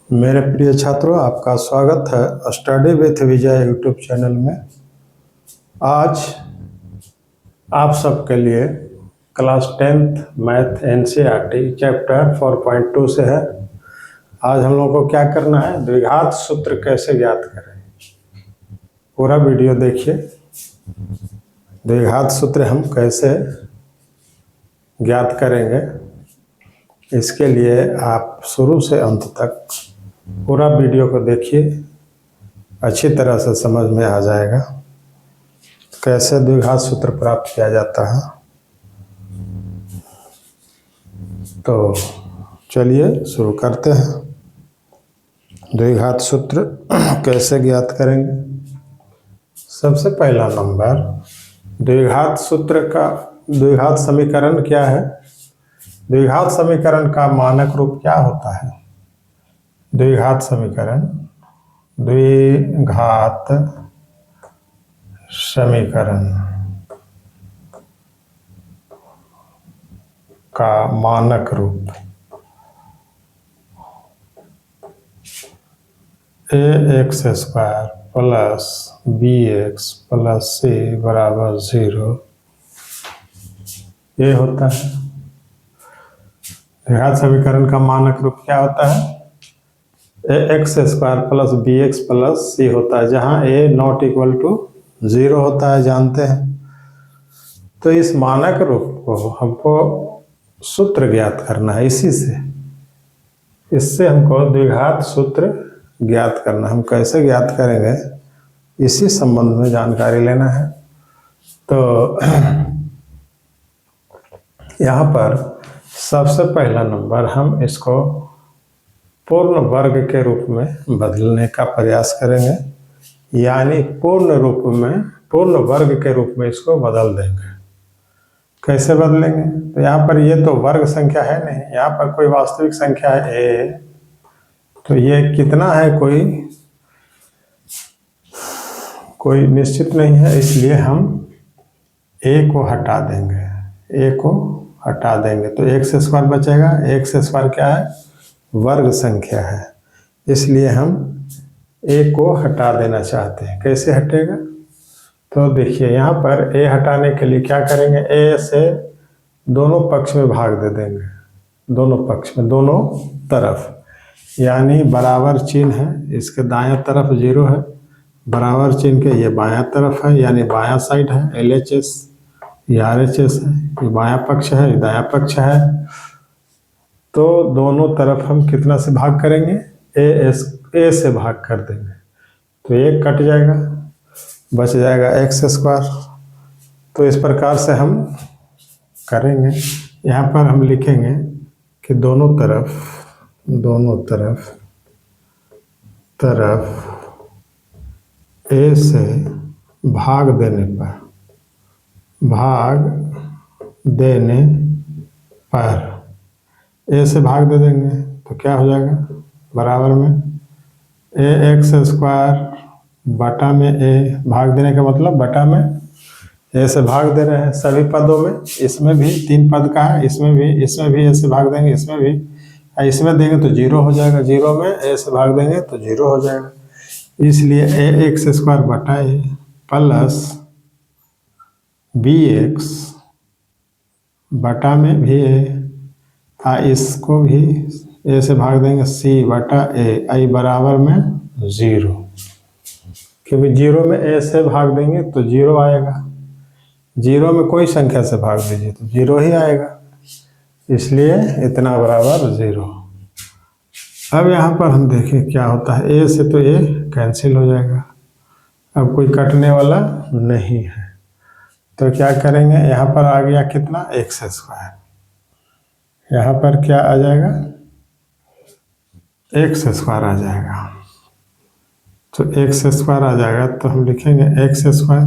मेरे प्रिय छात्रों, आपका स्वागत है study with Vijay YouTube channel में। आज आप सबके लिए class 10th math NCERT chapter 4.2 से है। आज हम लोगों को क्या करना है, द्विघात सूत्र कैसे ज्ञात करें। पूरा वीडियो देखिए। द्विघात सूत्र हम कैसे ज्ञात करेंगे, इसके लिए आप शुरू से अंत तक पूरा वीडियो को देखिए, अच्छी तरह से समझ में आ जाएगा कैसे द्विघात सूत्र प्राप्त किया जाता है। तो चलिए शुरू करते हैं। द्विघात सूत्र कैसे ज्ञात करेंगे। सबसे पहला नंबर, द्विघात सूत्र का द्विघात समीकरण क्या है। द्विघात समीकरण का मानक रूप क्या होता है। द्विघात समीकरण, द्विघात समीकरण का मानक रूप ax square plus bx plus c बराबर 0 ये होता है। द्विघात समीकरण का मानक रूप क्या होता है, ax square plus bx plus c होता है, जहां a नॉट इक्वल टू 0 होता है, जानते हैं। तो इस मानक रूप को हमको सूत्र ज्ञात करना है, इससे हमको द्विघात सूत्र ज्ञात करना। हम कैसे ज्ञात करेंगे, इसी संबंध में जानकारी लेना है। तो यहाँ पर सबसे पहला नंबर, हम इसको पूर्ण वर्ग के रूप में बदलने का प्रयास करेंगे, यानी पूर्ण वर्ग के रूप में इसको बदल देंगे। कैसे बदलेंगे, तो यहाँ पर ये तो वर्ग संख्या है नहीं, यहाँ पर कोई वास्तविक संख्या है a, तो ये कितना है कोई निश्चित नहीं है, इसलिए हम a को हटा देंगे। तो x स्क्वायर बचेगा। x स्क्वायर क्या है, वर्ग संख्या है, इसलिए हम a को हटा देना चाहते हैं। कैसे हटेगा, तो देखिए यहाँ पर a हटाने के लिए क्या करेंगे, a से दोनों पक्ष में भाग दे देंगे, दोनों पक्ष में, दोनों तरफ, यानी बराबर चिन्ह है, इसके दायां तरफ 0 है, बराबर चिन्ह के ये बायां तरफ है, यानी बायां साइड है, LHS ये RHS है, ये बायां पक्ष है, ये दायां पक्ष है। तो दोनों तरफ हम कितना से भाग करेंगे, a से भाग कर देंगे, तो एक कट जाएगा, बच जाएगा x स्क्वायर। तो इस प्रकार से हम करेंगे। यहाँ पर हम लिखेंगे कि दोनों तरफ a से भाग देने पर a से भाग दे देंगे, तो क्या हो जाएगा, बराबर में ax स्क्वायर बटा में a, भाग देने का मतलब बटा में a से भाग दे रहे हैं सभी पदों में। इसमें भी 3 पद का है, इसमें भी a से भाग देंगे, इसमें देंगे तो 0 हो जाएगा, 0 में a से भाग देंगे तो 0 हो जाएगा। इसलिए ax स्क्वायर बटा a प्लस bx बटा में भी a, इसको भी a से भाग देंगे c बटा a, बराबर में 0, क्योंकि 0 में a से भाग देंगे तो 0 आएगा, 0 में कोई संख्या से भाग दीजिए तो 0 ही आएगा, इसलिए इतना बराबर 0। अब यहाँ पर हम देखें क्या होता है, a से तो a कैंसिल हो जाएगा, अब कोई कटने वाला नहीं है, तो क्या करेंगे, यहाँ पर आ गया कितना, x स्क्वायर, यहाँ पर क्या आ जाएगा, x स्क्वायर आ जाएगा। तो x स्क्वायर आ जाएगा, तो हम लिखेंगे x स्क्वायर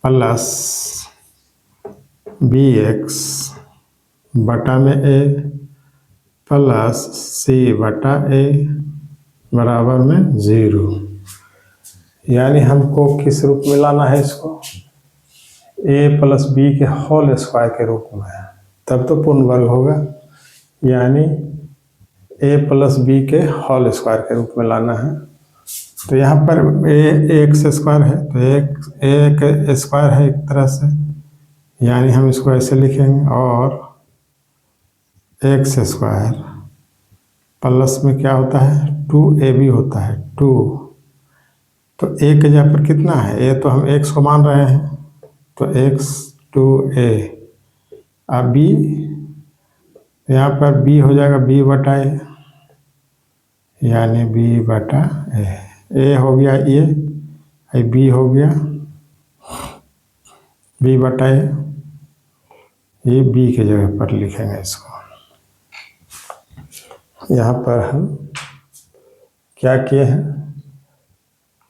प्लस bx बटा में a प्लस c बटा a बराबर में 0, यानी हमको किस रूप में लाना है इसको, a प्लस b के होल स्क्वायर के रूप में, तब तो पूर्ण वर्ग होगा। यानी ए प्लस बी के होल स्क्वायर के रूप में लाना है। तो यहाँ पर ए एक्स स्क्वायर है, तो एक स्क्वायर है एक तरह से, यानी हम इसको ऐसे लिखेंगे, और एक्स स्क्वायर प्लस में क्या होता है 2ab होता है 2। तो ए के जगह पर कितना है, ए तो हम एक्स को मान रहे हैं, तो एक्स 2a, अब बी यहाँ पर बी हो जाएगा बी बटा ए, यानी बी बटा ए हो गया ये बी हो गया बी बटा ए, ये बी के जगह पर लिखेंगे इसको। यहाँ पर हम क्या किए हैं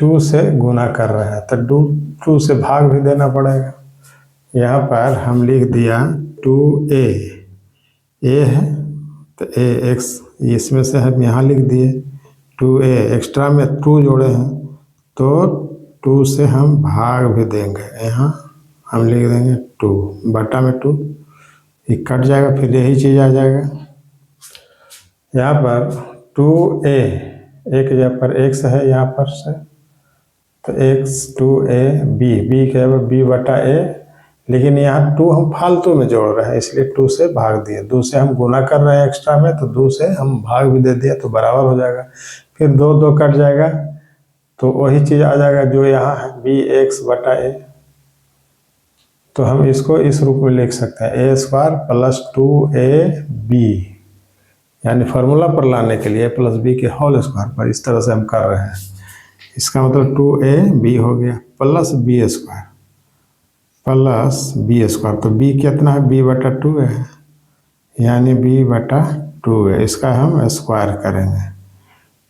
2 से गुना कर रहे हैं, तो 2 से भाग भी देना पड़ेगा। यहाँ पर हम लिख दिया 2a, ए है तो ए एक्स, इसमें से हम यहाँ लिख दिए 2a, एक्स्ट्रा में 2 जोड़े हैं तो 2 से हम भाग भी देंगे, यहाँ हम लिख देंगे 2 बटा में 2, ये कट जाएगा, फिर यही चीज़ आ जाएगा। यहाँ पर 2a एक जगह पर x है यहाँ पर से, तो x 2a b के जगह b बटा a, लेकिन यहाँ 2 हम फालतू में जोड़ रहे हैं इसलिए 2 से भाग दिए, 2 से हम गुना कर रहे हैं एक्स्ट्रा में, तो 2 से हम भाग भी दे दिया तो बराबर हो जाएगा। फिर 2 कट जाएगा तो वही चीज़ आ जाएगा जो यहाँ है bx बटा a। तो हम इसको इस रूप में लिख सकते हैं a स्क्वायर प्लस 2ab, यानी फार्मूला पर लाने के लिए प्लस बी के होल स्क्वायर पर इस तरह से हम कर रहे हैं। इसका मतलब 2ab हो गया plus B square plus B square, तो b कितना है b बटा 2 है, यानी b बटा 2 है, इसका हम स्क्वायर करेंगे।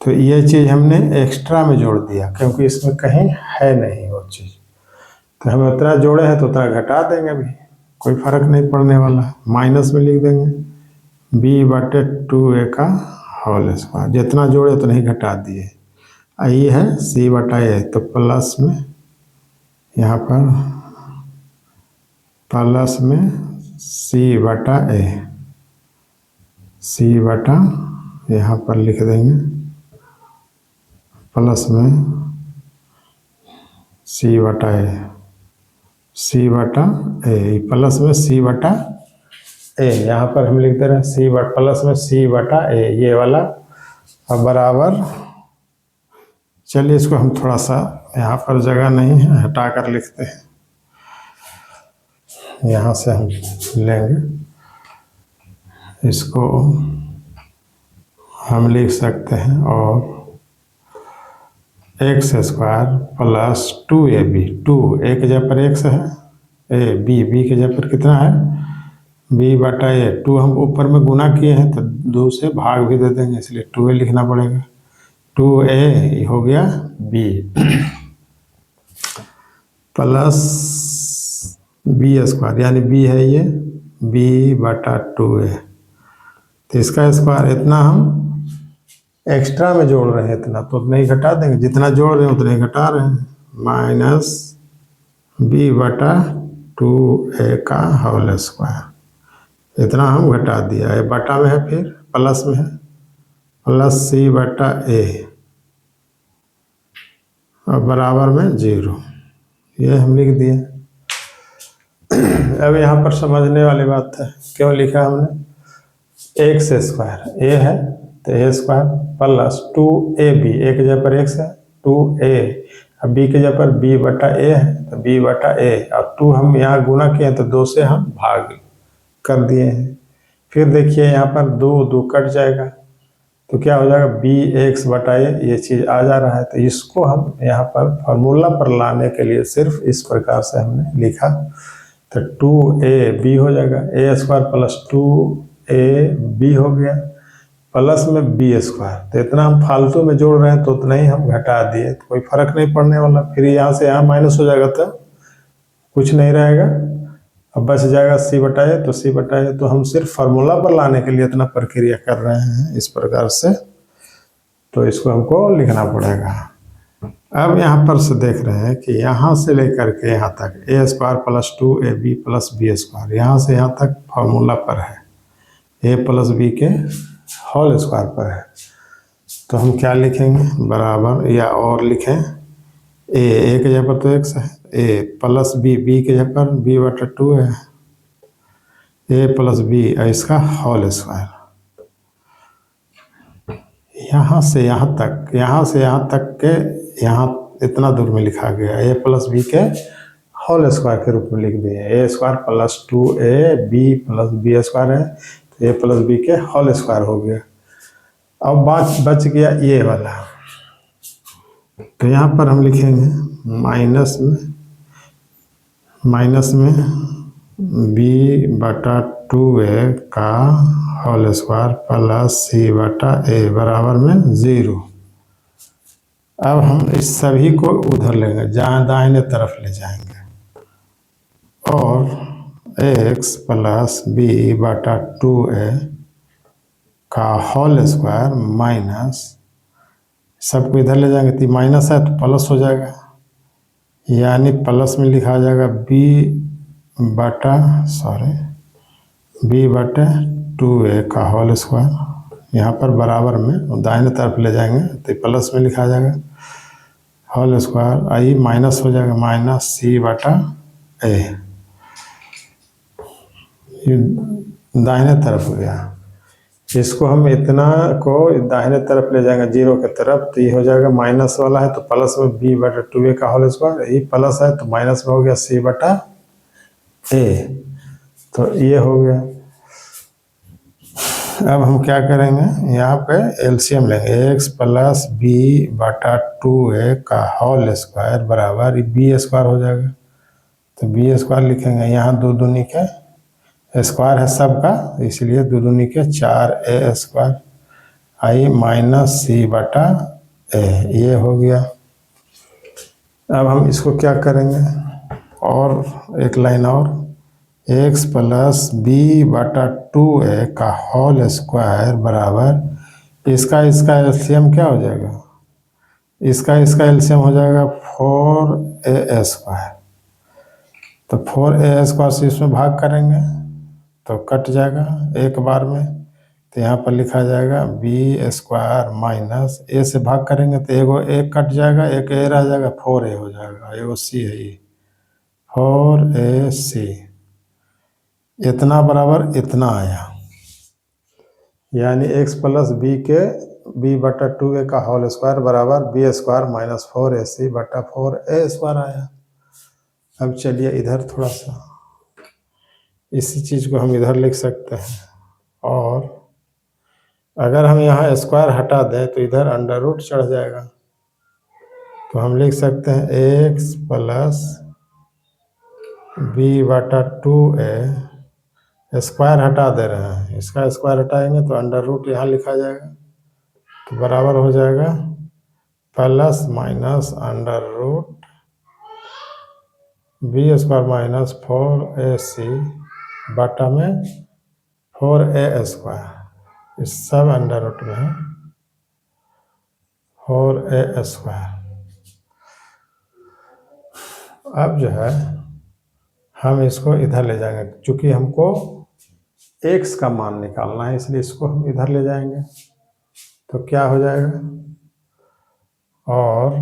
तो ये चीज़ हमने एक्स्ट्रा में जोड़ दिया क्योंकि इसमें कहीं है नहीं वो चीज़, तो हम उतना जोड़े हैं तो उतना घटा देंगे, भी कोई फर्क नहीं पड़ने वाला, माइनस में लिख देंगे b बटे 2a का होल स्क्वायर, जितना जोड़े उतना ही घटा दिए। ये है c बटा a, तो प्लस में यहाँ पर प्लस में c बटा a, c बटा यहाँ पर लिख देंगे प्लस में c बटा a, c बटा a प्लस में c बटा a, यहाँ पर हम लिख दे रहे हैं c बटा प्लस में c बटा a, ये वाला अब बराबर। चलिए इसको हम थोड़ा सा, यहाँ पर जगह नहीं है, हटा कर लिखते हैं, यहाँ से हम लेंगे इसको, हम लिख सकते हैं और x square plus 2ab, 2 a के जगह पर x है, a b के जगह पर कितना है b बटा a, 2 हम ऊपर में गुना किए हैं तो 2 से भाग भी दे देंगे इसलिए 2a लिखना पड़ेगा, 2a हो गया b प्लस बी स्क्वायर, यानी b है ये b बटा 2a, तो इसका स्क्वायर इतना हम एक्स्ट्रा में जोड़ रहे हैं, इतना तो उतना ही घटा देंगे, जितना जोड़ रहे हैं उतना ही घटा रहे हैं, माइनस b बटा 2a का होल स्क्वायर, इतना हम घटा दिया, ये बटा में है फिर प्लस में है प्लस c बटा a और बराबर में 0, ये हम लिख दिए। अब यहाँ पर समझने वाली बात है, क्यों लिखा हमने एक्स स्क्वायर, a है तो a square plus 2ab, a के जगह पर x है 2a, अब b के जगह पर b बटा a है तो b बटा a, अब 2 हम यहाँ गुना किए हैं तो 2 से हम भाग कर दिए हैं। फिर देखिए यहाँ पर 2 कट जाएगा तो क्या हो जाएगा bx बटा a, ये चीज़ आ जा रहा है, तो इसको हम यहाँ पर फार्मूला पर लाने के लिए सिर्फ इस प्रकार से हमने लिखा, तो 2ab हो जाएगा, a स्क्वायर प्लस 2ab हो गया प्लस में बी स्क्वायर, तो इतना हम फालतू में जोड़ रहे हैं तो उतना ही हम घटा दिए, तो कोई फर्क नहीं पड़ने वाला। फिर यहाँ से यहाँ माइनस हो जाएगा तो कुछ नहीं रहेगा, अब बच जाएगा c बटा a, तो c बटा a, तो हम सिर्फ फार्मूला पर लाने के लिए इतना प्रक्रिया कर रहे हैं इस प्रकार से, तो इसको हमको लिखना पड़ेगा। अब यहाँ पर से देख रहे हैं कि यहाँ से लेकर के यहाँ तक a स्क्वायर प्लस 2ab प्लस बी स्क्वायर, यहाँ से यहाँ तक फार्मूला पर है a प्लस b के होल स्क्वायर पर है। तो हम क्या लिखेंगे, बराबर, या और लिखें, ए के जगह पर तो एक्स है, ए प्लस बी के जगह पर b/2 है, ए प्लस बी इसका होल स्क्वायर। यहाँ से यहाँ तक, यहाँ से यहाँ तक के यहाँ इतना दूर में लिखा गया, ए प्लस बी के होल स्क्वायर के रूप में लिख दिए। A square plus 2a b plus B square है, तो ए प्लस बी के होल स्क्वायर हो गया। अब बच गया ये वाला, तो यहाँ पर हम लिखेंगे माइनस में b/2a का होल स्क्वायर प्लस c/a बराबर में 0। अब हम इस सभी को उधर लेंगे, जहाँ दाहिने तरफ ले जाएंगे, और x प्लस b/2a का होल स्क्वायर माइनस, सबको इधर ले जाएंगे तो माइनस है तो प्लस हो जाएगा, यानी प्लस में लिखा जाएगा b/2a का होल स्क्वायर। यहाँ पर बराबर में दाहिने तरफ ले जाएंगे तो प्लस में लिखा जाएगा होल स्क्वायर, आई माइनस हो जाएगा, माइनस c/a, ये दाहिने तरफ हो गया। इसको हम इतना को दाहिने तरफ ले जाएंगे 0 की तरफ, तो ये हो जाएगा माइनस वाला है तो प्लस में b/2a का होल स्क्वायर, ये प्लस है तो माइनस में हो गया c/a, तो ये हो गया। अब हम क्या करेंगे, यहाँ पे एलसीएम लेंगे, x प्लस b/2a का होल स्क्वायर बराबर b स्क्वायर हो जाएगा, तो b स्क्वायर लिखेंगे, यहाँ दो दूनी के स्क्वायर है सबका, इसलिए दो दूनी के 4a स्क्वायर, आई माइनस c/a, ये हो गया। अब हम इसको क्या करेंगे, और एक लाइन और, x प्लस b/2a का होल स्क्वायर बराबर इसका एलसीएम क्या हो जाएगा, इसका एलसीएम हो जाएगा 4a स्क्वायर, तो 4a स्क्वायर से इसमें भाग करेंगे तो कट जाएगा एक बार में, तो यहाँ पर लिखा जाएगा b स्क्वायर माइनस a से भाग करेंगे तो एगो एक कट जाएगा, एक a रह जाएगा, 4a हो जाएगा, एगो c है ये 4ac, इतना बराबर इतना आया, यानी x प्लस b/2a का होल स्क्वायर बराबर b square minus 4ac/4a square आया। अब चलिए इधर थोड़ा सा इसी चीज़ को हम इधर लिख सकते हैं, और अगर हम यहाँ स्क्वायर हटा दें तो इधर अंडर रूट चढ़ जाएगा, तो हम लिख सकते हैं x प्लस b/2a, स्क्वायर हटा दे रहे हैं, इसका स्क्वायर हटाएंगे तो अंडर रूट यहाँ लिखा जाएगा, तो बराबर हो जाएगा plus minus under root b square minus 4ac बटा में 4a स्क्वायर, इस सब अंडर रूट में है 4a स्क्वायर। अब जो है हम इसको इधर ले जाएंगे, क्योंकि हमको x का मान निकालना है, इसलिए इसको हम इधर ले जाएंगे, तो क्या हो जाएगा, और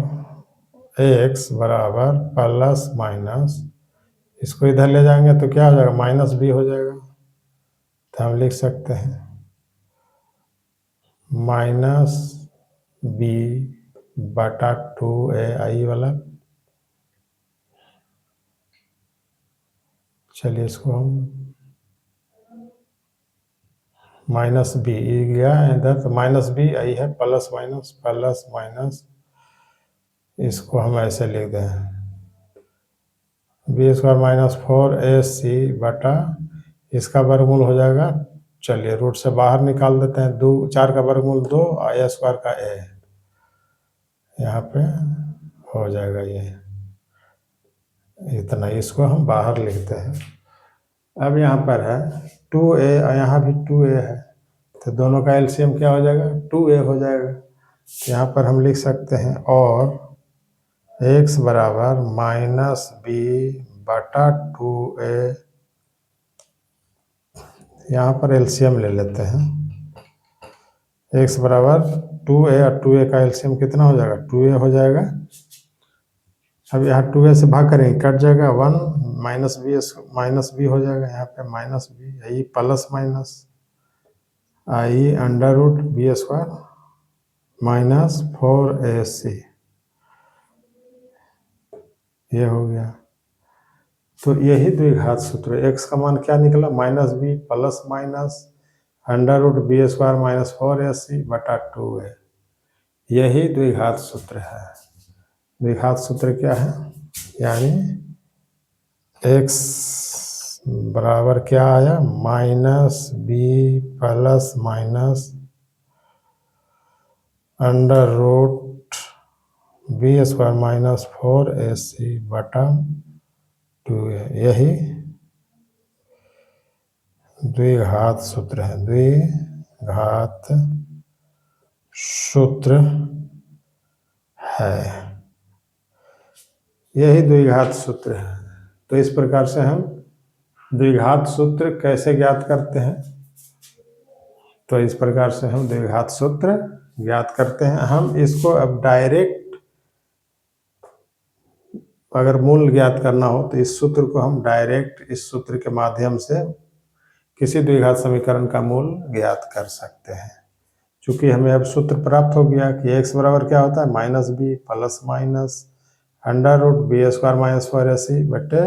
x बराबर प्लस माइनस, इसको इधर ले जाएंगे तो क्या हो जाएगा, माइनस b हो जाएगा, तो हम लिख सकते हैं माइनस b/2a आई वाला। चलिए इसको हम माइनस b गया इधर, तो माइनस b आई है, प्लस माइनस, इसको हम ऐसे लिख दें b स्क्वायर माइनस 4ac बटा इसका वर्गमूल हो जाएगा, चलिए रूट से बाहर निकाल देते हैं, 4 का वर्गमूल 2, a स्क्वायर का a, यहाँ पे हो जाएगा ये इतना, इसको हम बाहर लिखते हैं। अब यहाँ पर है 2a, यहाँ भी 2a है, तो दोनों का एलसीएम क्या हो जाएगा, 2a हो जाएगा, तो यहाँ पर हम लिख सकते हैं, और x बराबर माइनस b/2a, यहाँ पर एलसीएम ले लेते हैं, x बराबर 2a और 2a का एलसीएम कितना हो जाएगा 2a हो जाएगा। अब यहाँ 2a से भाग करेंगे कट जाएगा 1 माइनस बी हो जाएगा, यहाँ पे माइनस बी यही plus minus i under root B square minus 4ac ये हो गया। तो यही द्विघात सूत्र x का मान क्या निकला minus B plus minus under root B square minus 4ac बटा 2a, यही द्विघात सूत्र है। द्विघात सूत्र क्या है, यानी x बराबर क्या आया minus B plus minus under root B square minus 4ac बटा 2a, यही द्विघात सूत्र है। द्विघात सूत्र है, यही द्विघात सूत्र है। तो इस प्रकार से हम द्विघात सूत्र कैसे ज्ञात करते हैं, तो इस प्रकार से हम द्विघात सूत्र ज्ञात करते हैं। हम इसको अब डायरेक्ट अगर मूल ज्ञात करना हो तो इस सूत्र को हम डायरेक्ट इस सूत्र के माध्यम से किसी द्विघात समीकरण का मूल ज्ञात कर सकते हैं। चूंकि हमें अब सूत्र प्राप्त हो गया कि x बराबर क्या होता है minus B plus minus under root B square minus 4ac बटे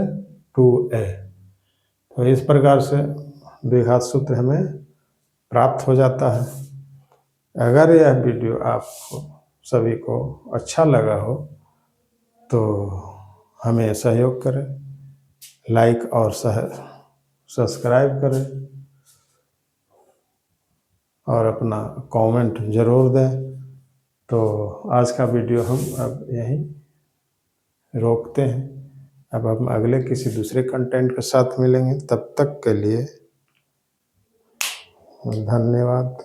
2a। तो इस प्रकार से द्विघात सूत्र हमें प्राप्त हो जाता है। अगर यह वीडियो आपको सभी को अच्छा लगा हो तो हमें सहयोग करें, लाइक और सब्सक्राइब करें और अपना कमेंट ज़रूर दें। तो आज का वीडियो हम अब यहीं रोकते हैं। अब हम अगले किसी दूसरे कंटेंट के साथ मिलेंगे, तब तक के लिए धन्यवाद।